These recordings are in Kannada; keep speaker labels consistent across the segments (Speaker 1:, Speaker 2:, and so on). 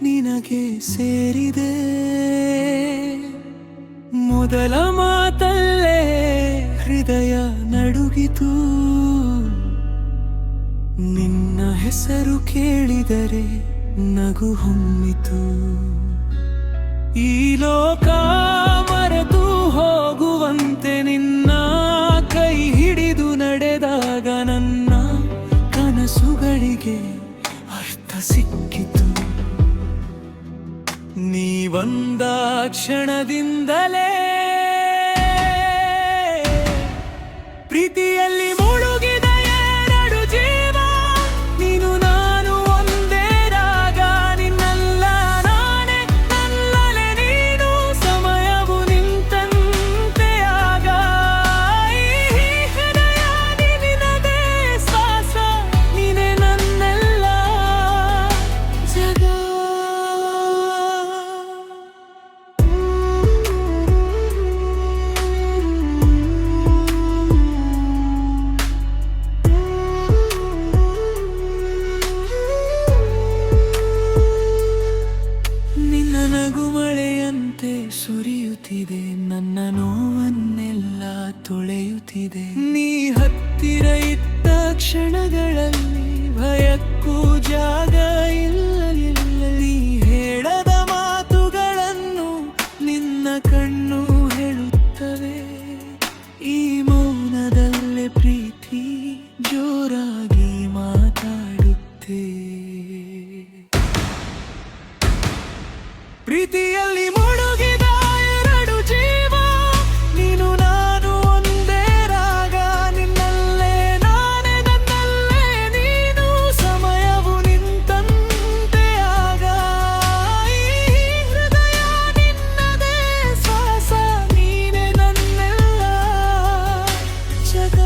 Speaker 1: ನಿನಗೆ ಸೇರಿದೆ. ಮೊದಲ ಮಾತಲ್ಲೇ ಹೃದಯ ನಡುಗಿತು. ನಿನ್ನ ಹೆಸರು ಕೇಳಿದರೆ ನಗು ಹೊಮ್ಮಿತು. ಈ ಲೋಕ ಮರೆತು ಹೋಗುವಂತೆ ನಿನ್ನ ಕೈ ಹಿಡಿದು ನಡೆದಾಗ ನನ್ನ ಕನಸುಗಳಿಗೆ ಅರ್ಥ ಸಿಕ್ಕಿತು. ನೀ ಬಂದ ಕ್ಷಣದಿಂದಲೇ ಪ್ರೀತಿಯಲ್ಲಿ ಮುಳುಗಿದ ಎರಡು ಜೀವ. ನೀನು ನಾನು ಒಂದೇ ರಾಗ. ನಿನ್ನಲ್ಲ ನಾನೇ, ನನ್ನಲೆ ನೀನು. ಸಮಯವು ನಿಂತಂತೆ ಆಗ. ಈ ಹೃದಯ ನಿನ್ನದೇ ಶ್ವಾಸ. ನೀನೇ ನನ್ನೆಲ್ಲ ಜಗ. ನಗುಮಳೆಯಂತೆ ಸುರಿಯುತ್ತಿದೆ. ನನ್ನ ನೋವನ್ನೆಲ್ಲ ತೊಳೆಯುತ್ತಿದೆ. ನೀ ಹತ್ತಿರ ಇದ್ದ ಕ್ಷಣಗಳಲ್ಲಿ ಭಯಕ್ಕೂ ಜಾಗ ಇಲ್ಲಲಿಲ್ಲ. ನೀ ಹೇಳದ ಮಾತುಗಳನ್ನು ನಿನ್ನ ಕಣ್ಣು ಹೇಳುತ್ತವೆ. ಈ ಮೌನದಲ್ಲೇ ಪ್ರೀತಿ ಜೋರಾಗಿ ಮಾತಾಡುತ್ತೆ. ಪ್ರೀತಿಯಲ್ಲಿ ಮುಳುಗಿದ ಎರಡು ಜೀವ. ನೀನು ನಾನು ಒಂದೇ ರಾಗ. ನಿನ್ನಲ್ಲೇ ನಾನೇ, ನನ್ನಲ್ಲೇ ನೀನು. ಸಮಯವು ನಿಂತಂತೆ ಆಗ. ಈ ಹೃದಯ ನಿನ್ನದೇ ಶ್ವಾಸ. ನೀನೇ ನನ್ನೆಲ್ಲ ಜಗ.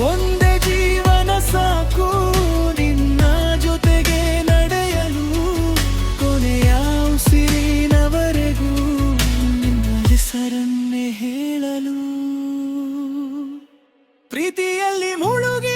Speaker 1: ಒಂದೇ ಜೀವನ ಸಾಕು ನಿನ್ನ ಜೊತೆಗೆ ನಡೆಯಲು. ಕೊನೆಯ ಉಸಿರಿನವರೆಗೂ ನಿನ್ನ ಹೆಸರನ್ನೇ ಹೇಳಲು. ಪ್ರೀತಿಯಲ್ಲಿ ಮುಳುಗಿ